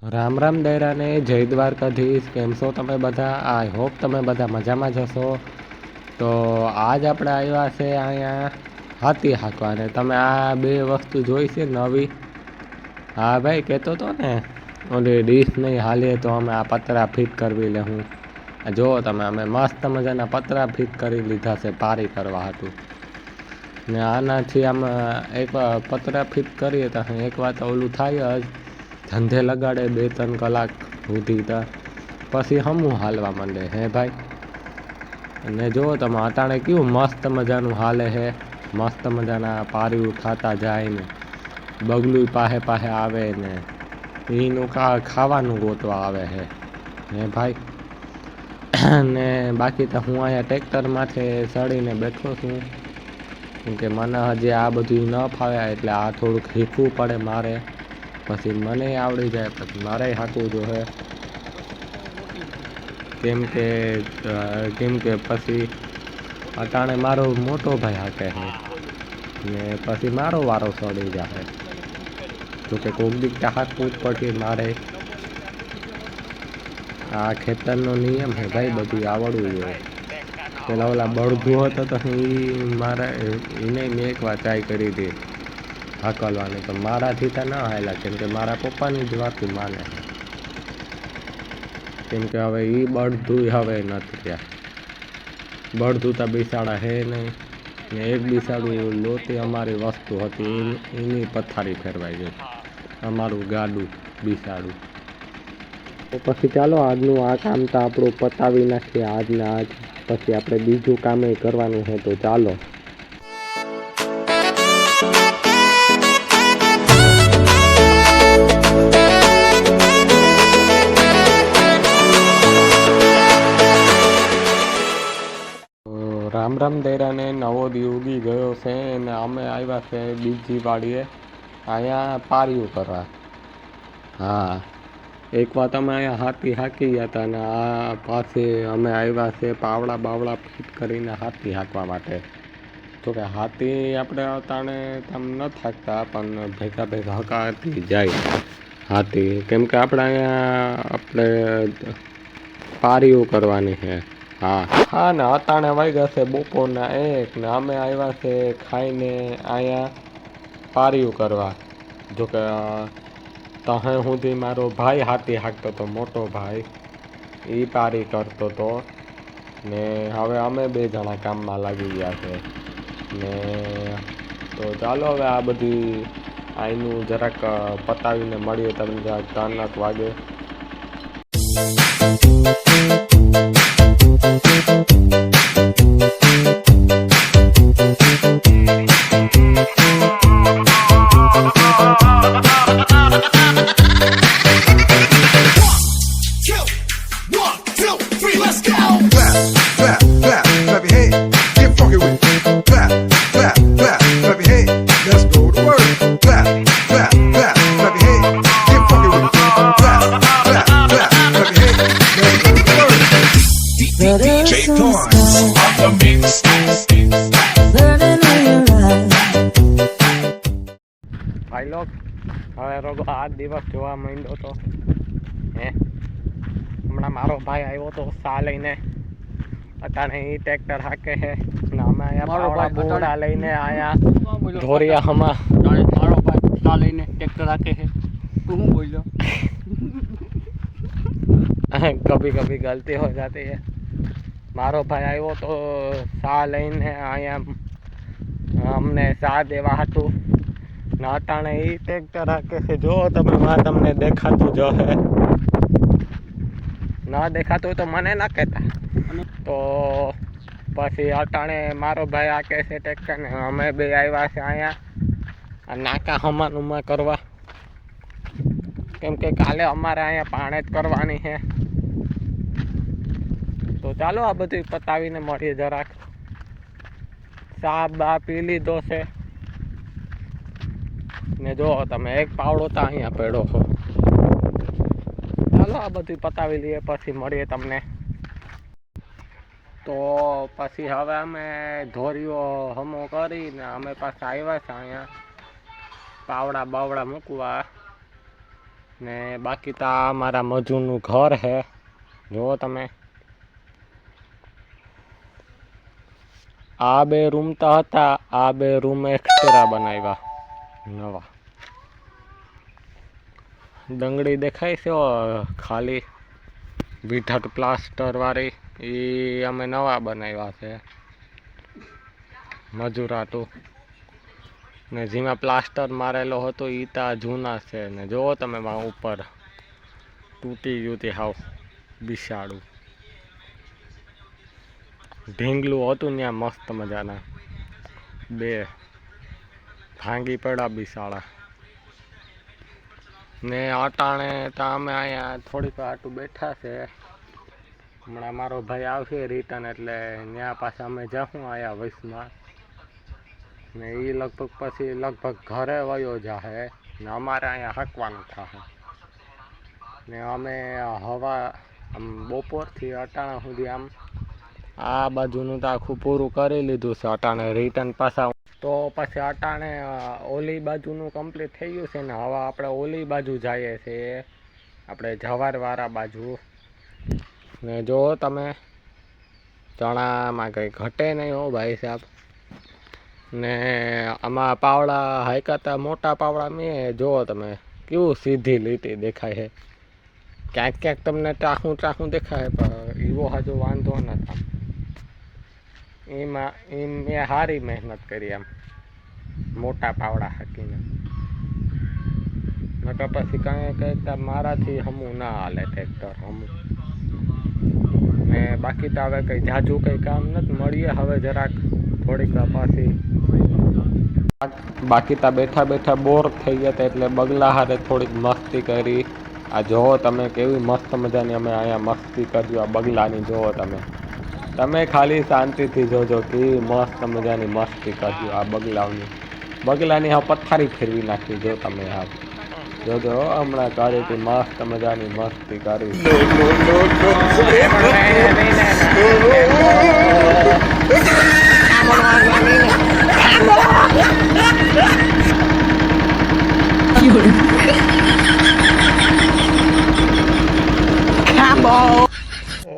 રામ રામ દૈરાને જય દ્વારકાધીશ. કેમ છો તમે બધા? આઈ હોપ તમે બધા મજામાં જ હશો. તો આજ આપણે આવ્યા છે અહીંયા હાથી હાંકવાને. તમે આ બે વસ્તુ જોઈ છે નવી? હા ભાઈ, કહેતો હતો ને ઓલી ડીશ નહીં હાલીએ તો અમે આ પતરા ફિટ કરવી લે. હું જુઓ તમે, અમે મસ્ત મજાના પતરા ફિટ કરી લીધા છે પારી કરવા હતું. ને આનાથી આમ એક પતરા ફિટ કરીએ તો એક વાત ઓલું થાય જ, ધંધે લગાડે 2-3 કલાક સુધી તો પછી હમું હાલવા માંડે હે ભાઈ. અને જુઓ તમે અટાણે કેવું મસ્ત મજાનું હાલે છે. મસ્ત મજાના પારી ઉઠાતા જાય ને બગલું પાહે પાહે આવે ને એનું ખાવાનું ગોતવા આવે છે હે ભાઈ. ને બાકી તો હું અહીંયા ટ્રેક્ટર માથે ચડીને બેઠો છું, કેમકે મને હજી આ બધું ન ફાવે એટલે આ થોડુંક શીખવું પડે મારે. પછી મને આવડી જાય પછી મારે હાંકવું જોઈએ, કેમ કે પછી અટાણે મારો મોટો ભાઈ હાંકે છે ને પછી મારો વારો ચડી જાય. જોકે કોક દીક હાંકવું જ પડશે મારે. આ ખેતરનો નિયમ છે ભાઈ, બધું આવડવું જોઈએ. પેલા ઓલા બળદું હતો તો મારે એને મેં એક વાર ટ્રાય કરી હતી હાંકલવાની, તો મારાથી તો ના હાલ્યા, કેમ કે મારા પપ્પાની જ વાત માને. કેમ કે હવે એ બળદું હવે નથી રહ્યા. બળદું તો બિસાડા હે નહીં ને એક બિસાડું લોતી અમારી વસ્તુ હતી એની પથારી ફેરવાઈ ગઈ, અમારું ગાડું બિસાડું. તો પછી ચાલો આજનું આ કામ તો આપણું પતાવી નાખીએ આજના આજ. પછી આપણે બીજું કામ કરવાનું છે, તો ચાલો. રામ રામ દૈરાને નવો દી ઉગી ગયો છે અને અમે આવ્યા છે બીજી વાડીએ અહીંયા પારીઓ કરવા. હા, એક વાત અમે અહીંયા હાથી હાંકી ગયા હતા અને આ પાસે અમે આવ્યા છે પાવડા બાવડા ફિટ કરીને હાથી હાંકવા માટે. તો કે હાથી આપણે અતાણે આમ ન થાકતા, પણ ભેગા ભેગા હકાતી જાય હાથી, કેમ કે આપણે અહીંયા પારીઓ કરવાની છે. હા ને અતાણે વાગ્યા છે બપોરના 1 ને અમે આવ્યા છે ખાઈને અહીંયા પારીઓ કરવા. જોકે તહે સુધી મારો ભાઈ હાથી હાંકતો હતો, મોટો ભાઈ એ પારી કરતો હતો ને હવે અમે 2 જણા કામમાં લાગી ગયા છે ને. તો ચાલો હવે આ બધી આઈનું જરાક પતાવીને મળીએ તમને જરાક 3 વાગે. ભાઈ લોક હવે રોગો આ દિવસ જોવા માંડ્યો તો હે. હમણાં મારો ભાઈ આવ્યો તો સા લઈને, અટાણે એ ટ્રેક્ટર હાકે છે ને અમે અહીંયા બોડા લઈને આયા ધોરિયા હમા. મારો ભાઈ સા લઈને ટ્રેક્ટર હાકે છે. તું શું બોલ્યો? કભી કભી ગલતી હો જાતી है. મારો ભાઈ આવ્યો તો સા લઈને અહીંયા અમને સા દેવા હતું ને અટાણે એ ટ્રેક્ટર હાકે છે. જો તમે તમને દેખાતું જો હે, ના દેખાતું હોય તો મને ના કહેતા. તો પછી અટાણે મારો ભાઈ હાકે છે ટ્રેક્ટર ને અમે 2 આવ્યા છે અહીંયા નાકા હમાનુમાં કરવા, કેમ કે કાલે અમારે અહીંયા પાણે જ કરવાની છે. તો ચાલો આ બધું પતાવીને મળીએ જરાક. ચા બા પી લીધો છે ને જો તમે એક પાવડો તો અહીંયા પડ્યો છો. ચાલો આ બધું પતાવી લઈએ પછી મળીએ તમને. તો પછી હવે અમે ધોરીઓ હમો કરીને અમે પાછા આવ્યા છે અહીંયા પાવડા બાવડા મૂકવા ને બાકી તો આ મારા મજૂરનું ઘર છે, જુઓ તમે. આ બે રૂમ તો હતા, આ બે રૂમ એક્સ્ટ્રા બનાવ્યા નવા. ડંગળી દેખાય છે ખાલી વિઠટ પ્લાસ્ટર વાળી, એ અમે નવા બનાવ્યા છે મજૂરાટું. ને જેમાં પ્લાસ્ટર મારેલો હતો એ તો જૂના છે. ને જુઓ તમે ઉપર તૂટી ગયું તે હાવ બિસાડું. ઢીંગલું હતું ત્યાં મસ્ત મજાના, બે ભાંગી પડ્યા બિસાડા. ને અટાણે તો અમે અહીંયા થોડીક આટું બેઠા છે. હમણાં મારો ભાઈ આવશે રિટર્ન, એટલે ત્યાં પાછા અમે જાઉં આયા વૈશમાં. ને એ લગભગ પછી ઘરે વયો જાહે ને અમારે અહીંયા હાંકવાનું થશે. ને અમે હવા બપોરથી અટાણા સુધી આમ આ બાજુનું તો આખું પૂરું કરી લીધું છે. અટાણે રિટર્ન પાછા તો પછી અટાણે ઓલી બાજુનું કમ્પ્લીટ થઈ ગયું છે ને હવે આપણે ઓલી બાજુ જઈએ છીએ, આપણે જવારવાળા બાજુ. ને જો તમે ચણામાં કંઈ ઘટે નહીં હો ભાઈ સાહેબ. ને આમાં પાવડા હાઈકાતા મોટા પાવડા મેં જુઓ તમે કેવું સીધી લીટી દેખાય છે. ક્યાંક ક્યાંક તમને ટ્રાખું દેખાય, પણ એવો હજુ વાંધો નથી. એમાં મેં સારી મહેનત કરી એમ મોટા પાવડા હાકીને. નકર પછી કંઈક મારાથી હમું ના હાલે ટ્રેક્ટર હમું. ને બાકી તો હવે કંઈ જાજુ કંઈ કામ નથી. મળીએ હવે જરાક થોડીક પાછી. બાકી તો બેઠા બેઠા બોર થઈ ગયા હતા, એટલે બગલા હારે થોડીક મસ્તી કરી. આ જોવો તમે કેવી મસ્ત મજાની અમે અહીંયા મસ્તી કર્યું. આ બગલાની જોવો તમે ખાલી શાંતિથી જોજો કેવી મસ્ત મજાની મસ્તી કર્યું આ બગલાની હા પથારી ફેરવી નાખી. જો તમે હા જોજો હમણાં કરી હતી મસ્ત મજાની મસ્તી કરી.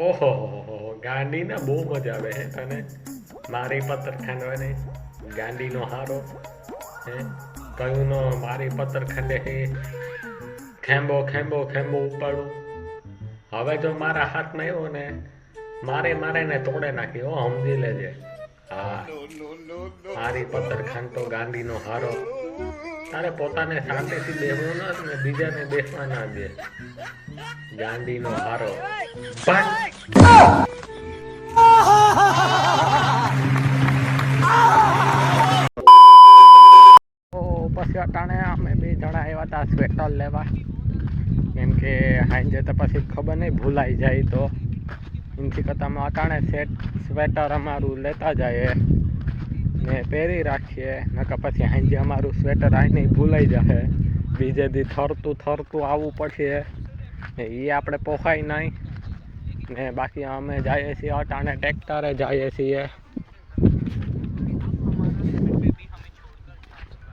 ઓહો ગાંડી ને બહુ મજા આવે હે તને મારી પત્તર ખાંડવાની. ગાંડીનો હારો હે કયું નો મારી પત્તર ખાંડે હે. ખેંબો ઉપાડું. હવે જો મારા હાથમાં આવ્યો ને મારે ને તોડે નાખી હો, સમજી લેજે. હા મારી પત્તર ખાંડતો ગાંડીનો હારો. તારે પોતાને શાંતિથી બેસવું ન ને બીજાને બેસવા ના દે. ગાંડીનો હારો. પછી અટાણે અમે બે જણા આવ્યા હતા સ્વેટર લેવા, કેમ કે હાંજે તો પછી ખબર નહીં ભૂલાઈ જાય. તો એમથી કરતાં અમે અટાણે સ્વેટર અમારું લેતા જઈએ ને પહેરી રાખીએ. નકર પછી હાંજે અમારું સ્વેટર આવીને ભૂલાઈ જશે. બીજે દી થરતું આવવું પડશે ને એ આપણે પોખાય નહીં. ને બાકી અમે જઈએ છીએ અટાણે ટ્રેક્ટરે જઈએ છીએ.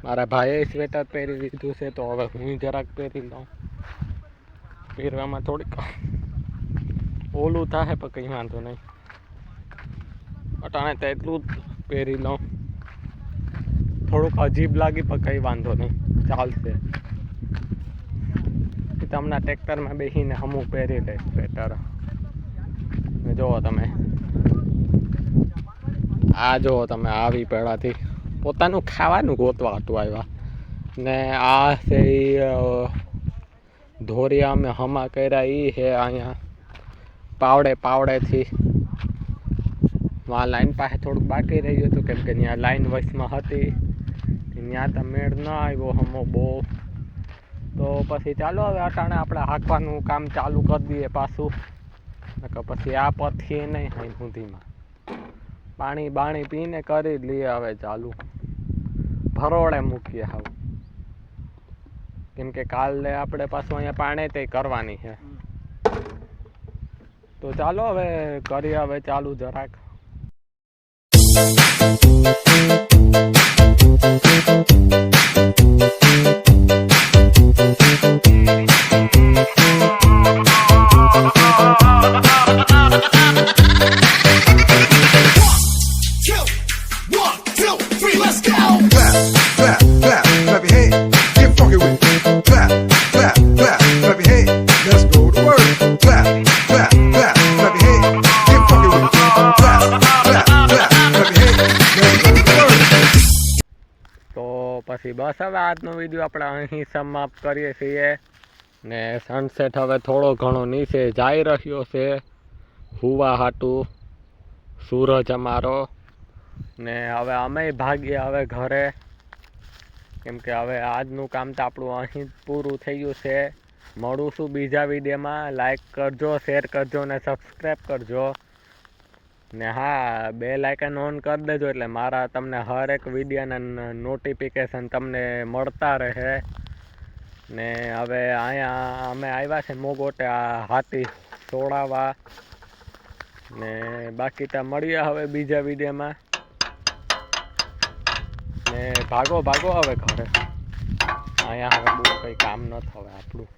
મારા ભાઈએ સ્વેટર પહેરી લીધું છે, તો હવે હું જરાક પહેરી લઉં. પહેરવામાં થોડીક ઓલું થાય પણ કંઈ વાંધો નહીં. અટાણે તો એટલું જ પહેરી લઉં. થોડુંક અજીબ લાગી પણ કંઈ વાંધો નહીં, ચાલશે. તમને ટ્રેક્ટરમાં બેસીને હમું પહેરી લે સ્વેટર. જુઓ તમે આ જુઓ તમે આવી પેડાથી પોતાનું ખાવાનું ગોતવા હતું આવ્યા. ને આ છે ધોરિયા અમે હમા કર્યા એ છે અહીંયા પાવડેથી. લાઈન પાસે થોડુંક બાકી રહ્યું હતું, કેમ કે ત્યાં લાઈન વચમાં હતી. ત્યાં તો મેળ ન આવ્યો હમો બહુ. તો પછી ચાલો હવે અટાણે આપણે હાંકવાનું કામ ચાલુ કરી દઈએ પાછું. નકર પછી આ પથીએ નહીં હાઈ સુધીમાં. પાણી પીને કરી લઈએ હવે ચાલુ. ભરોડે મૂકીએ હાવ, કેમ કે કાલે આપણે પાછું અહીંયા પાણી તે કરવાની છે. તો ચાલો હવે કરીએ હવે ચાલુ જરાક. Clap, clap, clap, clap your hands. Get funky with it. Clap, clap, clap, clap your hands. Let's go to work. Clap, clap, clap, clap your hands. Get funky with it. Clap, clap, clap, clap your hands. Let's go to work. તો પછી બસ હવે આજનો video આપણે અહીં સમાપ્ત કરીએ છીએ ને સનસેટ હવે થોડો ઘણો નીચે જઈ રહ્યો છે હુવા હાટું સૂરજ અમારો ને હવે અમે ભાગીએ હવે ઘરે કેમ કે હવે આજનું કામ તો આપણું અહીં જ પૂરું થઈ ગયું છે મળું છું બીજા વિડીયોમાં લાઈક કરજો શેર કરજો ને સબસ્ક્રાઈબ કરજો ને હા બેલ આઇકન ઓન કરી દેજો એટલે મારા તમને હર એક વિડીયોના નોટિફિકેશન તમને મળતા રહે ને હવે અહીંયા અમે આવ્યા છે મોગોટે આ હાથી છોડાવવા ને બાકી તો મળીએ હવે બીજા વિડીયોમાં ને ભાગો ભાગો હવે ઘરે અહીંયા હવે બહુ કંઈ કામ ન થવે આપણું